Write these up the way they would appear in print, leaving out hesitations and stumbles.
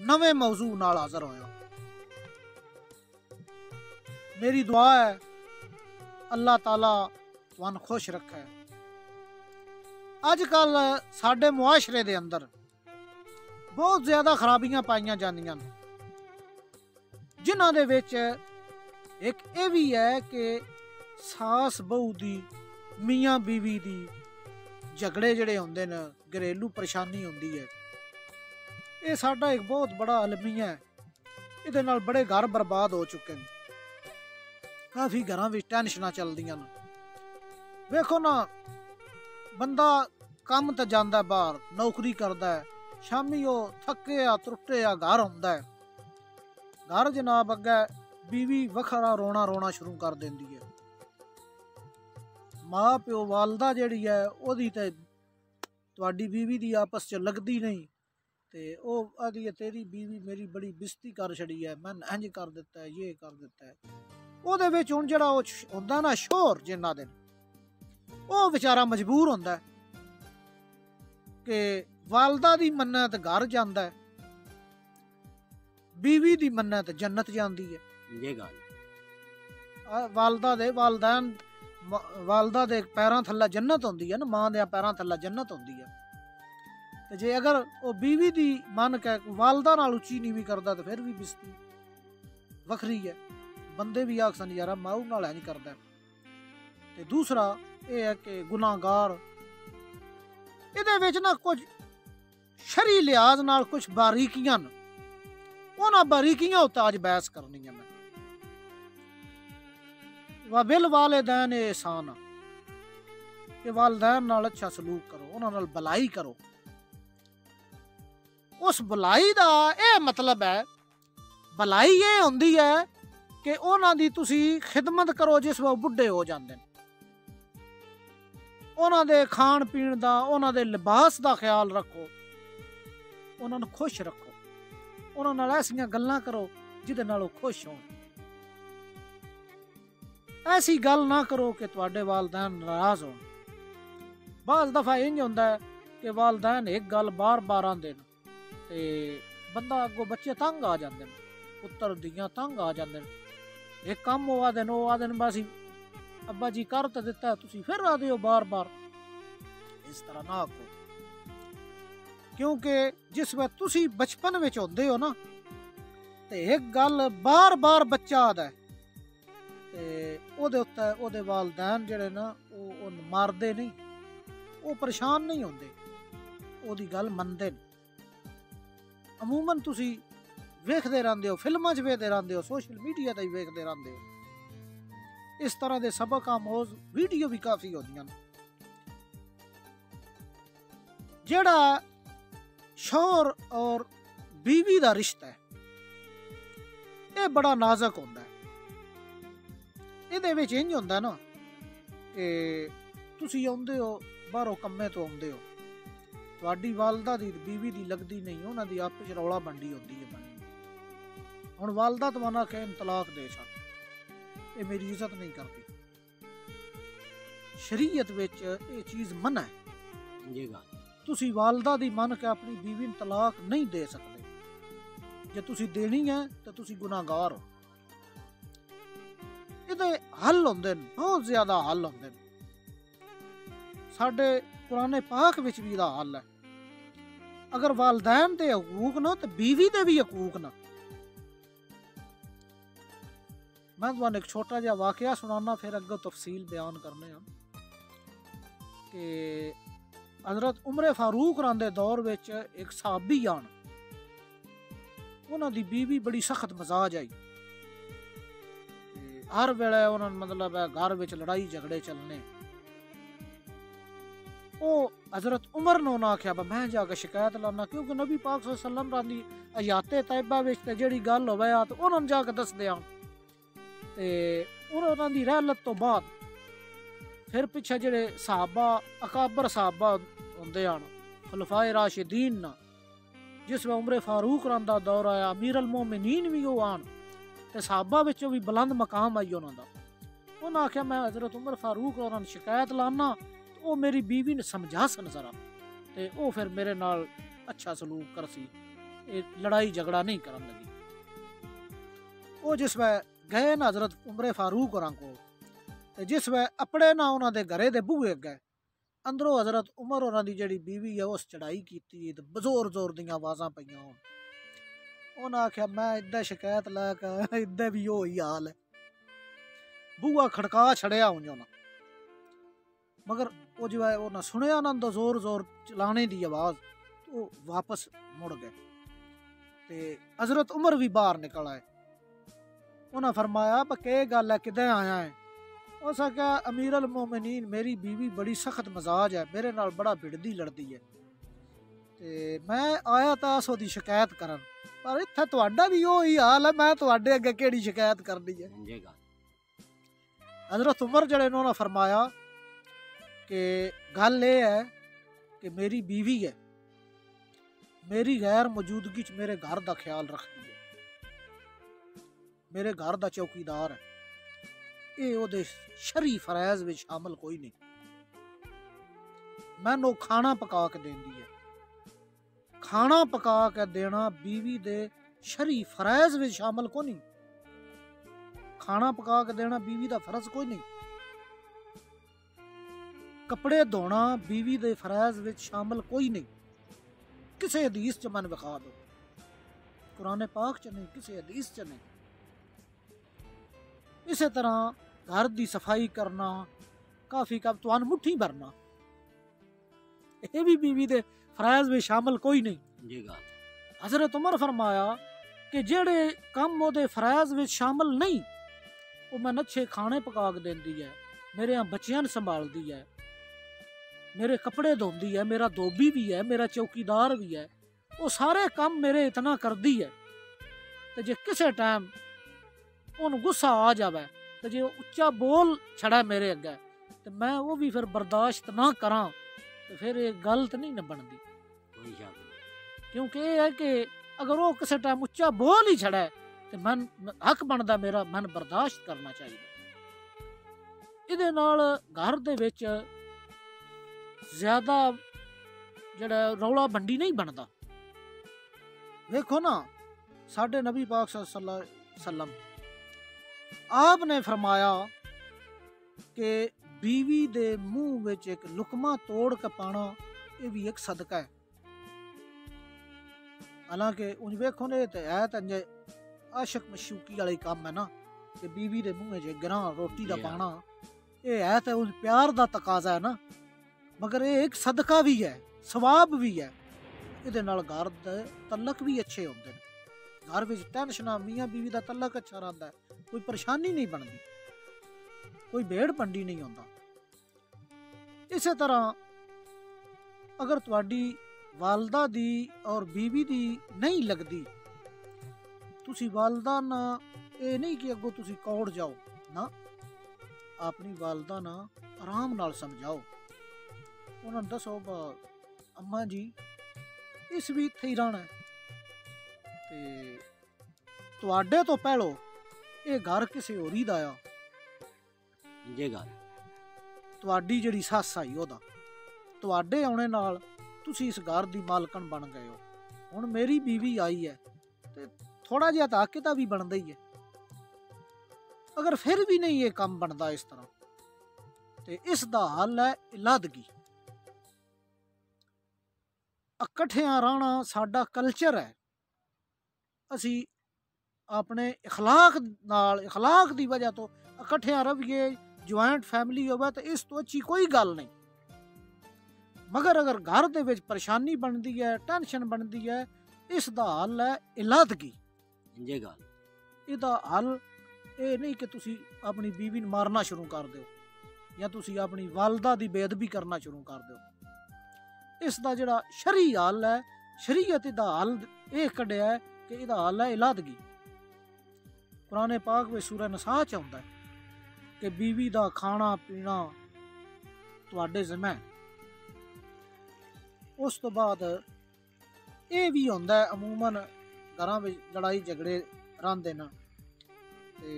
नवे मौजू नाल हाज़र होया। मेरी दुआ है अल्लाह ताला तुहानू खुश रखे। अजकल साडे मुआशरे दे अंदर बहुत ज़्यादा खराबियां पाईयां जांदियां ने, जिन्हां दे विच एक ये भी है कि सास बहू दी, मियाँ बीवी दी झगड़े जिहड़े हुंदे ने, घरेलू परेशानी हुंदी है। ये साडा एक बहुत बड़ा अलमिया है। इहदे नाल बड़े घर बर्बाद हो चुके हैं। काफ़ी घरां विच टेंशनां चलदियां ने। वेखो ना, बंदा काम ते जांदा बाहर, नौकरी करदा है, शामी वो थके या त्रुटे या घर आउंदा है। घर जनाब अग्गे बीवी वखरा रोना रोना शुरू कर देंदी है। माँ प्यो वालदा जिहड़ी है ओहदी ते तुहाडी बीवी दी आपस च लगदी नहीं, ते ओह आखदी है तेरी बीवी मेरी बड़ी बेइज्जती कर छड़ी है, मैं इंज कर दिता है, ये कर दिता है। ओहदे विच हुण जेहड़ा ओह हुंदा ना शोर जिन्ना दिन, ओह बेचारा मजबूर हुंदा है कि वालदा दी मन्नत घर जांदा है, बीवी दी मन्नत जन्नत जांदी है। ये गल वालदा दे वालदैन वालदा दे पैरां थल्ले जन्नत होंदी है ना, मां दे पैरां थल्ले जन्नत होंदी है। ते जे अगर वो बीवी दी मन के वालदा नाल उच्ची नीवी करदा ते फिर भी बेइज्जती वखरी है। बंदे भी आखसन यार माऊ नाल इंज करदा है। ते दूसरा ये है कि गुनाहगार इहदे विच ना कुछ शरी लिहाज नाल कुछ बारीकियां न, उन्हां बारीकियां उत्ते अज बहस करनी है। मैं बिल वालिदैन एहसान कि वालिदैन नाल अच्छा सलूक करो, उन्हां नाल भलाई करो। उस भलाई दा यह मतलब है, भलाई ये हुंदी है कि उन्हां दी तुसी खिदमत करो जिस वे बुढ़े हो जांदे ने। उन्हां दे खाण पीण दा, उन्हां दे लिबास दा ख्याल रखो, उन्हां नूं खुश रखो, उन्हां नाल ऐसियां गल्लां करो जिहदे नाल ओह खुश होण। ऐसी गल ना करो कि तुहाडे वालदैन नाराज होण। बाज़ दफा इंज हुंदा है कि वालदैन एक गल बार बार आंदे न ते बंदा अगों बच्चे तंग आ जांदे न, पुत्तर दियां तंग आ जांदे न। एक कम ओह आखदे न बस अब्बा जी कर ते दित्ता, तुसीं फिर आखदे हो बार बार। इस तरह ना आखो, क्योंकि जिस वे तुसीं बचपन विच हुंदे हो ना, ते एक गल बार बार बच्चा आखदा है ते ओहदे उत्ते ओहदे वालदैन जेहड़े ना ओह मारदे नहीं, ओह परेशान नहीं होंदे, ओहदी गल मनदे न। अमूमन तुसी वेखदे रहिंदे हो, फिल्मां च वेखदे रहिंदे हो, सोशल मीडिया ते वेखदे रहिंदे हो। इस तरह दे सबक आमोज वीडियो भी काफ़ी होंदियां न। जेहड़ा शौहर और बीवी दा रिश्ता है, यह बड़ा नाजुक होंदा है। इहदे विच इंज हुंदा ना कि तुसीं आउंदे हो बाहरों कम्मे तो आउंदे हो, तुहाडी वालदा दी बीवी दी लगदी नहीं, उन्हां दी आपस च रौला बंडी होंदी है। हुण वालदा तुहानू कहन तलाक दे छड़, ये मेरी इज्जत नहीं करती। शरीयत विच ये चीज़ मना है। ये गल तुसीं वालदा दी मन के अपनी बीवी नूं तलाक नहीं दे सकदे। जे तुसीं देनी है तो तुसीं गुनाहगार हो। इहदे हल हुंदे न, बहुत ज़्यादा हल हुंदे न। साडे कुराने पाक विच भी इहदा हल है। अगर वालदैन दे हकूक न तो बीवी दे भी हकूक न। मैं तुहानू एक छोटा जिहा वाकया सुनाना, फिर अग्गों तफसील बयान करने हैं कि हजरत उमर फारूक रां दे दौर विच एक सहाबी आन, उन्हां दी बीवी बड़ी सख्त मजाज आई। हर वेले उन्हां मतलब है घर विच लड़ाई झगड़े चलने। ओह हजरत उमर ने उन्हें आख्या मैं जाके शिकायत लाना, क्योंकि नबी पाक सल्लल्लाहु अलैहि वसल्लम रां दी हयाते तैयबा विच ते जेहड़ी गल होवे तो उन्हां जाके दस दियां। ते उन्हां दी रहलत तो बाद फिर पिछे जेहड़े सहाबा अकाबर सहाबा हुंदे हन, खुलफाए राशिदीन ना, जिस वे उमर फारूक रां दा दौर आया, अमीर अल मोमिनीन भी वो आन, ते सहाबा विचों भी बुलंद मकाम आई उन्हां दा। उन्हें आख्या मैं हजरत उमर फारूक होरां शिकायत लाना, वो मेरी बीवी ने समझा सन जरा, ते वो फिर मेरे नाल अच्छा सलूक करसी। लड़ाई झगड़ा नहीं करन लगी। वो जिस वे गए ना हजरत उमरे फारूक होरां को, ते जिस वे अपने ना उन्हां दे घरे दे बूहे गए, अंदरों हजरत उमर होरां दी जेहड़ी बीवी है उस चढ़ाई कीती ते जोर जोर दियां आवाज़ां पईयां। उन्हें आख्या मैं इद्दां शिकायत लैके इद्दां भी ओही हाल है। बूहा खड़का छड़िया उन्हें, मगर वो जो है उन्हें सुनिया ना तो जोर जोर चलाने की आवाज़, तो वापस मुड़ गए। ते हजरत उमर भी बाहर निकल आए। उन्हें फरमाया के गल है, किदें आया है? उस आख्या अमीर अल मोमिनीन मेरी बीवी बड़ी सख्त मजाज है, मेरे नाल बड़ा भिड़दी लड़दी है, ते मैं आया था उसदी शिकायत करन, पर इत्थे तुहाडा भी ओही हाल है, मैं तुहाडे अगे केड़ी शिकायत करनी है। हजरत उमर जड़े उन्होंने फरमाया कि गल ये है कि मेरी बीवी है, मेरी गैर मौजूदगी च मेरे घर का ख्याल रखती है, मेरे घर का चौकीदार है, ये ओदे शरी फरैज में शामिल कोई नहीं। मैनू खाना पका के देंदी है, खाना पका के देना बीवी दे शरी फरैज में शामिल को नहीं। खाना पका के देना बीवी का फर्ज कोई नहीं। कपड़े धोना बीवी दे फरैज में शामिल कोई नहीं। किसी हदीस च मन विखा दो, कुरान पाक च नहीं, किसी हदीस च नहीं। इसी तरह घर की सफाई करना, काफी कप तुहानू मुट्ठी भरना, ये भी बीवी दे फरैज में शामिल कोई नहीं। हजरत उमर फरमाया कि जेड़े कम ओदे फरैज में शामिल नहीं, वो मैं नच्छे खाने पका के देंदी है, मेरे यहाँ बच्चियां संभालती है, मेरे कपड़े धोंदी है, मेरा धोबी भी है, मेरा चौकीदार भी है, वो सारे काम मेरे इतना करदी है। तो जे किसी टाइम उन गुस्सा आ जावे, तो जे उच्चा बोल छड़ा मेरे अगे, तो मैं वो भी फिर बर्दाश्त ना करा, तो फिर ये गलत नहीं न बनती। क्योंकि ये है कि अगर वो किसी टाइम उच्चा बोल ही छड़ा, तो मन हक बनता मेरा, मन बर्दाश्त करना चाहिए। इहदे नाल घर दे विच ज्यादा जड़ा रौला बंडी नहीं बनता। देखो ना, साडे नबी पाक सल्लल्लाहु अलैहि वसल्लम आपने फरमाया कि बीवी दे मुंह विच एक लुकमा तोड़ के पाना, ये भी एक सदका है। हालांकि उन वेखो ने ते है ते आशक मशूकी वाले काम है ना, कि बीवी दे मुंह च गिरा रोटी दा पाना, ये है ते उस प्यार दा तकाजा है ना, मगर ये एक सदका भी है, सवाब भी है। इहदे नाल घर दे तलक भी अच्छे होंदे ने। घर विच टेंशना, मियां बीवी दा तलक अच्छा रहिंदा है, कोई परेशानी नहीं बनती, कोई भेड़ पंडी नहीं होंदा। इसे तरह अगर तुहाडी वालदा दी और बीवी दी नहीं लगदी, तुसी वालदा ना ये नहीं कि अगों तुसी कौड़ जाओ ना, अपनी वालदा ना आराम नाल समझाओ, उन्होंने दसो अम्मा जी इस भी इत्थे ही रहना है, ते तुहाडे तो पहलो ये घर किसी होरी दा आ, तुहाडी जिहड़ी सੱਸ आई ओदा, तुहाडे आने नाल तुसी इस घर दी मालकन बन गए हो। हुण मेरी बीवी आई है, ते थोड़ा जिहा तां हक दा भी बनदा ही है। अगर फिर भी नहीं ये काम बनता इस तरह, ते इस दा हल है इलादगी। इकट्ठियां रहना साडा कल्चर है, असी अपने इखलाक दी वजह तो इकट्ठियां रहिए, ज्वाइंट फैमिली होवे, तो इस तो अच्छी कोई गल नहीं। मगर अगर घर दे विच परेशानी बनती है, टेंशन बनती है, इस दा हल है इलादगी। इहदा हल ये नहीं कि तुसी अपनी बीवी नूं मारना शुरू कर दो, या तुसी अपनी वालदा दी बेअदबी करना शुरू कर दो। इस दा जिहड़ा शरी हल है, शरीयत इहदा हल ये कढ़िया है कि इहदा हल है इलादगी। कुरान पाक में सूरह नसा च आउंदा है कि बीवी दा खाना पीना तुहाडे ज़िम्मे। उस तो बाद ये भी होंदा है, अमूमन घरां विच लड़ाई झगड़े रहिंदे न, ते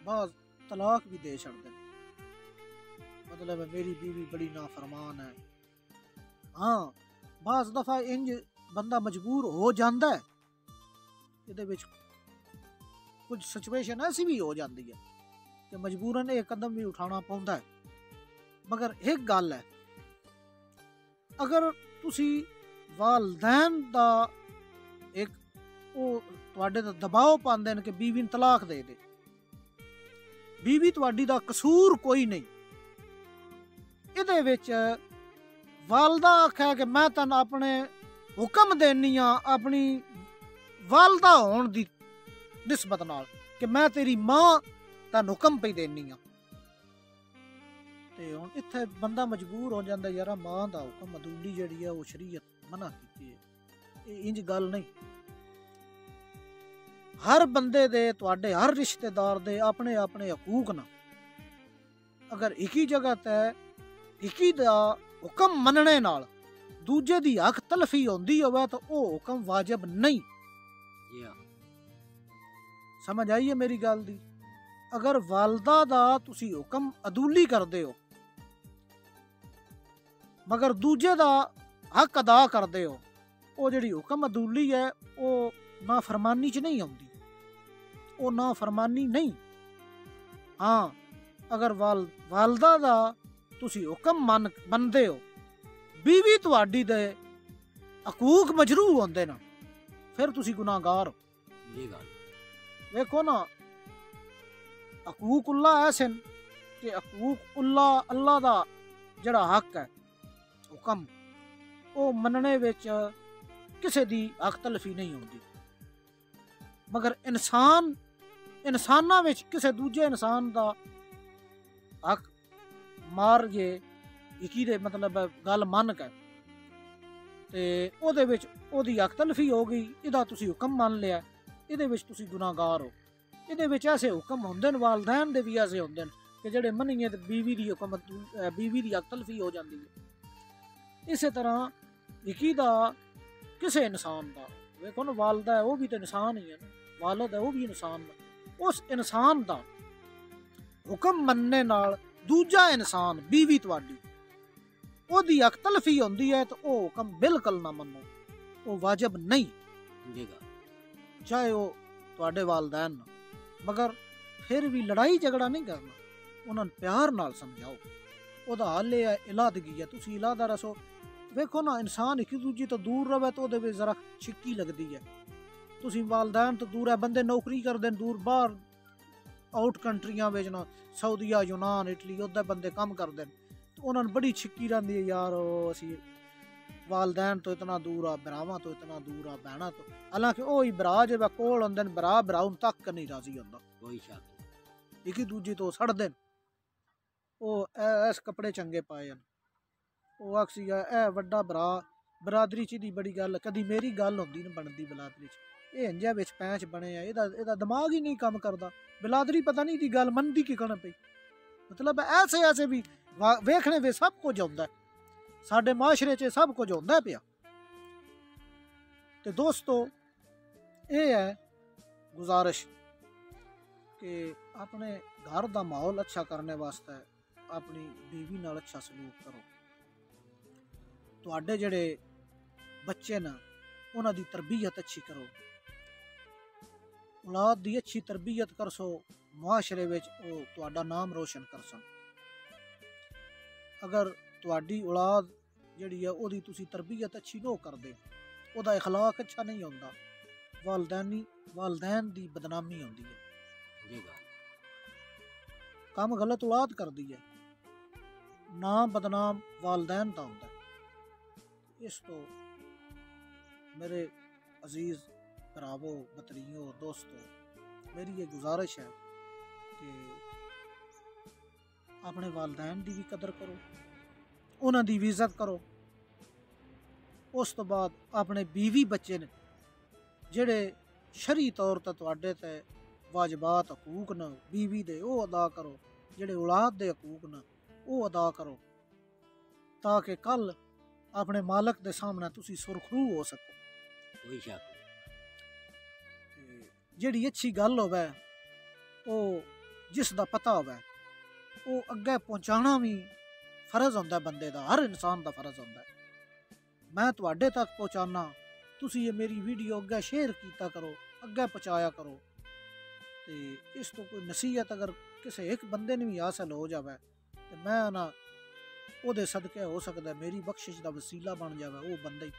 बाज़ तलाक भी दे छड़दे न। मतलब मेरी बीवी बड़ी नाफरमान है। हाँ, बाज़ दफ़ा इंज ਬੰਦਾ ਮਜਬੂਰ ਹੋ ਜਾਂਦਾ ਹੈ, ਇਹਦੇ ਵਿੱਚ ਕੁਝ ਸਿਚੁਏਸ਼ਨ ਐਸੀ ਵੀ ਹੋ ਜਾਂਦੀ ਹੈ ਕਿ ਮਜਬੂਰਨ ਇਹ ਕਦਮ ਵੀ ਉਠਾਉਣਾ ਪੈਂਦਾ ਹੈ। ਮਗਰ ਇੱਕ ਗੱਲ ਹੈ, ਅਗਰ ਤੁਸੀਂ ਵਾਲਦੈਨ ਦਾ ਇੱਕ ਉਹ ਤੁਹਾਡੇ ਤੇ ਦਬਾਅ ਪਾਉਂਦੇ ਨੇ ਕਿ ਬੀਵੀ ਨੂੰ ਤਲਾਕ ਦੇ ਦੇ, ਬੀਵੀ ਤੁਹਾਡੀ ਦਾ ਕਸੂਰ ਕੋਈ ਨਹੀਂ, ਇਹਦੇ ਵਿੱਚ ਵਾਲਦਾ ਆਖਿਆ ਕਿ ਮੈਂ ਤੈਨੂੰ ਆਪਣੇ ਹੁਕਮ ਦੇਣੀ ਆ ਆਪਣੀ ਵਾਲਦਾ ਹੋਣ ਦੀ ਨਿਸਬਤ ਨਾਲ ਕਿ ਮੈਂ ਤੇਰੀ ਮਾਂ ਤੈਨੂੰ ਹੁਕਮ ਪਈ ਦੇਣੀ ਆ। ਤੇ ਹੁਣ ਇੱਥੇ ਬੰਦਾ ਮਜਬੂਰ ਹੋ ਜਾਂਦਾ, ਯਾਰਾ ਮਾਂ ਦਾ ਹੁਕਮ ਅਦੂਲੀ ਜਿਹੜੀ ਆ ਉਹ ਸ਼ਰੀਅਤ ਮਨਾ ਕੀਤੀ ਹੈ, ਇਹ ਇੰਜ ਗੱਲ ਨਹੀਂ। ਹਰ ਬੰਦੇ ਦੇ ਤੁਹਾਡੇ ਹਰ ਰਿਸ਼ਤੇਦਾਰ ਦੇ ਆਪਣੇ ਆਪਣੇ ਹਕੂਕ ਨਾ, ਅਗਰ ਇੱਕ ਹੀ ਜਗ੍ਹਾ ਤੇ ਇੱਕ ਹੀ ਦਾ ਹੁਕਮ ਮੰਨਣੇ ਨਾਲ ਦੂਜੇ ਦੀ ਹੱਕ ਤਲਫੀ ਹੁੰਦੀ ਹੋਵੇ ਤਾਂ ਉਹ ਹੁਕਮ ਵਾਜਬ ਨਹੀਂ। ਸਮਝ ਆਈ ਹੈ ਮੇਰੀ ਗੱਲ ਦੀ? ਅਗਰ ਵਾਲਦਾ ਦਾ ਤੁਸੀਂ ਹੁਕਮ ਅਦੂਲੀ ਕਰਦੇ ਹੋ ਮਗਰ ਦੂਜੇ ਦਾ ਹੱਕ ਅਦਾ ਕਰਦੇ ਹੋ, ਉਹ ਜਿਹੜੀ ਹੁਕਮ ਅਦੂਲੀ ਹੈ ਉਹ ਨਾ ਫਰਮਾਨੀ ਚ ਨਹੀਂ ਆਉਂਦੀ, ਉਹ ਨਾ ਫਰਮਾਨੀ ਨਹੀਂ। ਹਾਂ, ਅਗਰ ਵਾਲਦਾ ਦਾ ਤੁਸੀਂ ਹੁਕਮ ਮੰਨਦੇ ਹੋ, ਬੀਵੀ ਤੁਹਾਡੀ ਦੇ ਹਕੂਕ ਮਜਰੂ ਹੁੰਦੇ ਨਾ, ਫਿਰ ਤੁਸੀਂ ਗੁਨਾਹਗਾਰ ਹੋ। ਵੇਖੋ ਨਾ, ਹਕੂਕੁल्लाह ऐसे कि हकूकुल्लाह अल्लाह ਦਾ ਜਿਹੜਾ ਹੱਕ ਹੈ ਹੁਕਮ ਉਹ ਮੰਨਣੇ ਵਿੱਚ ਕਿਸੇ ਦੀ ਹੱਕ ਤਲਫੀ ਨਹੀਂ ਹੁੰਦੀ, ਮਗਰ ਇਨਸਾਨਾਂ ਵਿੱਚ ਕਿਸੇ ਦੂਜੇ ਇਨਸਾਨ ਦਾ ਹੱਕ ਮਾਰ ਜੇ ਇਕੀ ਦੇ ਮਤਲਬ ਗੱਲ ਮੰਨ ਕੇ ਤੇ ਉਹਦੇ ਵਿੱਚ ਉਹਦੀ ਹੱਕ ਤਲਫੀ ਹੋ ਗਈ, ਇਹਦਾ ਤੁਸੀਂ ਹੁਕਮ ਮੰਨ ਲਿਆ, ਇਹਦੇ ਵਿੱਚ ਤੁਸੀਂ ਗੁਨਾਹਗਾਰ ਹੋ। ਇਹਦੇ ਵਿੱਚ ਐਸੇ ਹੁਕਮ ਹੁੰਦੇ ਨੇ, ਵਾਲਦੈਨ ਦੇ ਵੀ ਐਸੇ ਹੁੰਦੇ ਨੇ ਕਿ ਜਿਹੜੇ ਮੰਨੀਏ ਤੇ ਬੀਵੀ ਦੀ ਹੁਕਮ ਬੀਵੀ ਦੀ ਹੱਕ ਤਲਫੀ ਹੋ ਜਾਂਦੀ ਹੈ। ਇਸੇ ਤਰ੍ਹਾਂ ਇਕੀ ਦਾ ਕਿਸੇ ਇਨਸਾਨ ਦਾ, ਵੇਖੋ ਨਾ ਵਾਲਦਾ ਹੈ ਉਹ ਵੀ ਤਾਂ ਇਨਸਾਨ ਹੀ ਹੈ ਨਾ, ਵਾਲਦ ਹੈ ਉਹ ਵੀ ਇਨਸਾਨ ਹੈ, ਉਸ ਇਨਸਾਨ ਦਾ ਹੁਕਮ ਮੰਨਣੇ ਨਾਲ ਦੂਜਾ ਇਨਸਾਨ ਬੀਵੀ ਤੁਹਾਡੀ ਉਹਦੀ ਹੱਕ ਤਲਫੀ ਹੁੰਦੀ ਹੈ ਤਾਂ ਉਹ ਹੁਕਮ ਬਿਲਕੁਲ ਨਾ ਮੰਨੋ, ਉਹ ਵਾਜਬ ਨਹੀਂ ਚਾਹੇ ਉਹ ਤੁਹਾਡੇ ਵਾਲਦੈਨ। ਮਗਰ ਫਿਰ ਵੀ ਲੜਾਈ ਝਗੜਾ ਨਹੀਂ ਕਰਨਾ, ਉਹਨਾਂ ਨੂੰ ਪਿਆਰ ਨਾਲ ਸਮਝਾਓ, ਉਹਦਾ ਹੱਲ ਇਹ ਹੈ ਇਲਾਦਗੀ ਹੈ, ਤੁਸੀਂ ਇਲਾਦਾ ਰਸੋ। ਵੇਖੋ ਨਾ, ਇਨਸਾਨ ਇੱਕ ਦੂਜੇ ਤੋਂ ਦੂਰ ਰਵੇ ਤਾਂ ਉਹਦੇ ਵਿੱਚ ਜ਼ਰਾ ਛਿੱਕੀ ਲੱਗਦੀ ਹੈ। ਤੁਸੀਂ ਵਾਲਦੈਨ ਤੋਂ ਦੂਰ ਹੈ, ਬੰਦੇ ਨੌਕਰੀ ਕਰਦੇ ਨੇ ਦੂਰ ਬਾਹਰ ਆਊਟ ਕੰਟਰੀਆਂ ਵਿੱਚ ਨਾ, ਸਾਊਦੀਆ, ਯੂਨਾਨ, ਇਟਲੀ, ਉੱਧਰ ਬੰਦੇ ਕੰਮ ਕਰਦੇ ਨੇ, ਉਹਨਾਂ ਨੂੰ ਬੜੀ ਛਿੱਕੀ ਰਹਿੰਦੀ ਹੈ, ਯਾਰ ਅਸੀਂ ਵਾਲਦੈਨ ਤੋਂ ਇਤਨਾ ਦੂਰ ਆ, ਭਰਾਵਾਂ ਤੋਂ ਇਤਨਾ ਦੂਰ ਆ, ਭੈਣਾਂ ਤੋਂ। ਹਾਲਾਂਕਿ ਉਹ ਹੀ ਭਰਾ ਜੇ ਕੋਲ ਹੁੰਦੇ ਨੇ, ਭਰਾ ਨੂੰ ਤੱਕ ਨਹੀਂ ਰਾਜ਼ੀ ਹੁੰਦਾ, ਕੋਈ ਸ਼ੱਕ ਇੱਕ ਹੀ ਦੂਜੇ ਤੋਂ ਸੜਦੇ ਨੇ। ਉਹ ਐਸ ਕੱਪੜੇ ਚੰਗੇ ਪਾਏ ਹਨ, ਉਹ ਆਖੀ ਇਹ ਵੱਡਾ ਭਰਾ, ਬਰਾਦਰੀ ਚ ਦੀ ਬੜੀ ਗੱਲ, ਕਦੀ ਮੇਰੀ ਗੱਲ ਹੁੰਦੀ ਨਾ ਬਣਦੀ ਬਰਾਦਰੀ ਚ, ਇਹ ਇੰਜਿਆ ਵਿੱਚ ਪੈਂਚ ਬਣੇ ਆ, ਇਹਦਾ ਦਿਮਾਗ ਹੀ ਨਹੀਂ ਕੰਮ ਕਰਦਾ, ਬਰਾਦਰੀ ਪਤਾ ਨਹੀਂ ਦੀ ਗੱਲ ਮੰਨਦੀ ਕੀ ਕਰਨਾ ਪਈ। ਮਤਲਬ ਐਸੇ ਵੀ ਵੇਖਣੇ ਵਿੱਚ ਸਭ ਕੁਝ ਆਉਂਦਾ, ਸਾਡੇ ਮਾਸ਼ਰੇ 'ਚ ਸਭ ਕੁਝ ਹੁੰਦਾ ਪਿਆ। ਤੇ ਦੋਸਤੋ, ਇਹ ਹੈ ਗੁਜ਼ਾਰਿਸ਼ ਕਿ ਆਪਣੇ ਘਰ ਦਾ ਮਾਹੌਲ ਅੱਛਾ ਕਰਨੇ ਵਾਸਤੇ ਆਪਣੀ ਬੀਵੀ ਨਾਲ ਅੱਛਾ ਸਲੂਕ ਕਰੋ। ਤੁਹਾਡੇ ਜਿਹੜੇ ਬੱਚੇ ਨੇ ਉਹਨਾਂ ਦੀ ਤਰਬੀਅਤ ਅੱਛੀ ਕਰੋ, ਔਲਾਦ ਦੀ ਅੱਛੀ ਤਰਬੀਅਤ ਕਰਸੋ, ਮੁਆਸ਼ਰੇ ਵਿੱਚ ਉਹ ਤੁਹਾਡਾ ਨਾਮ ਰੋਸ਼ਨ ਕਰਸਨ। ਅਗਰ ਤੁਹਾਡੀ ਔਲਾਦ ਜਿਹੜੀ ਹੈ ਉਹਦੀ ਤੁਸੀਂ ਤਰਬੀਅਤ ਅੱਛੀ ਨਾ ਕਰਦੇ, ਉਹਦਾ ਇਖਲਾਕ ਅੱਛਾ ਨਹੀਂ ਹੁੰਦਾ, ਵਾਲਦੈਨ ਦੀ ਬਦਨਾਮੀ ਹੁੰਦੀ ਹੈ, ਕੰਮ ਗਲਤ ਔਲਾਦ ਕਰਦੀ ਹੈ, ਨਾਮ ਬਦਨਾਮ ਵਾਲਦੈਨ ਦਾ ਹੁੰਦਾ। ਇਸ ਤੋਂ ਮੇਰੇ ਅਜ਼ੀਜ਼ ਭਰਾਵੋ, ਬਤਰੀਓ, ਦੋਸਤੋ, ਮੇਰੀ ਇਹ ਗੁਜ਼ਾਰਿਸ਼ ਹੈ ਕਿ ਆਪਣੇ ਵਾਲਦੈਨ ਦੀ ਵੀ ਕਦਰ ਕਰੋ, ਉਹਨਾਂ ਦੀ ਵੀ ਇੱਜ਼ਤ ਕਰੋ। ਉਸ ਤੋਂ ਬਾਅਦ ਆਪਣੇ ਬੀਵੀ ਬੱਚੇ ਨੇ ਜਿਹੜੇ ਸ਼ਰਈ ਤੌਰ ਤੇ ਤੁਹਾਡੇ ਤੇ ਵਾਜਬਾਤ ਹਕੂਕ ਨੇ ਬੀਵੀ ਦੇ, ਉਹ ਅਦਾ ਕਰੋ, ਜਿਹੜੇ ਔਲਾਦ ਦੇ ਹਕੂਕ ਨੇ ਉਹ ਅਦਾ ਕਰੋ, ਤਾਂ ਕਿ ਕੱਲ ਆਪਣੇ ਮਾਲਕ ਦੇ ਸਾਹਮਣੇ ਤੁਸੀਂ ਸੁਰਖਰੂ ਹੋ ਸਕੋ। ਕੋਈ ਸ਼ੱਕ ਜਿਹੜੀ ਅੱਛੀ ਗੱਲ ਹੋਵੇ, ਉਹ ਜਿਸ ਦਾ ਪਤਾ ਹੋਵੇ, ਉਹ ਅੱਗੇ ਪਹੁੰਚਾਉਣਾ ਵੀ ਫਰਜ਼ ਹੁੰਦਾ ਬੰਦੇ ਦਾ, ਹਰ ਇਨਸਾਨ ਦਾ ਫਰਜ਼ ਹੁੰਦਾ। ਮੈਂ ਤੁਹਾਡੇ ਤੱਕ ਪਹੁੰਚਾਉਣਾ, ਤੁਸੀਂ ਇਹ ਮੇਰੀ ਵੀਡੀਓ ਅੱਗੇ ਸ਼ੇਅਰ ਕੀਤਾ ਕਰੋ, ਅੱਗੇ ਪਹੁੰਚਾਇਆ ਕਰੋ। ਤੇ ਇਸ ਤੋਂ ਕੋਈ ਨਸੀਹਤ ਅਗਰ ਕਿਸੇ ਇੱਕ ਬੰਦੇ ਨੂੰ ਵੀ ਹਾਸਲ ਹੋ ਜਾਵੇ ਤੇ ਮੈਂ ਨਾ ਉਹਦੇ ਸਦਕੇ ਹੋ ਸਕਦਾ ਮੇਰੀ ਬਖਸ਼ਿਸ਼ ਦਾ ਵਸੀਲਾ ਬਣ ਜਾਵੇ ਉਹ ਬੰਦਾ ਹੀ।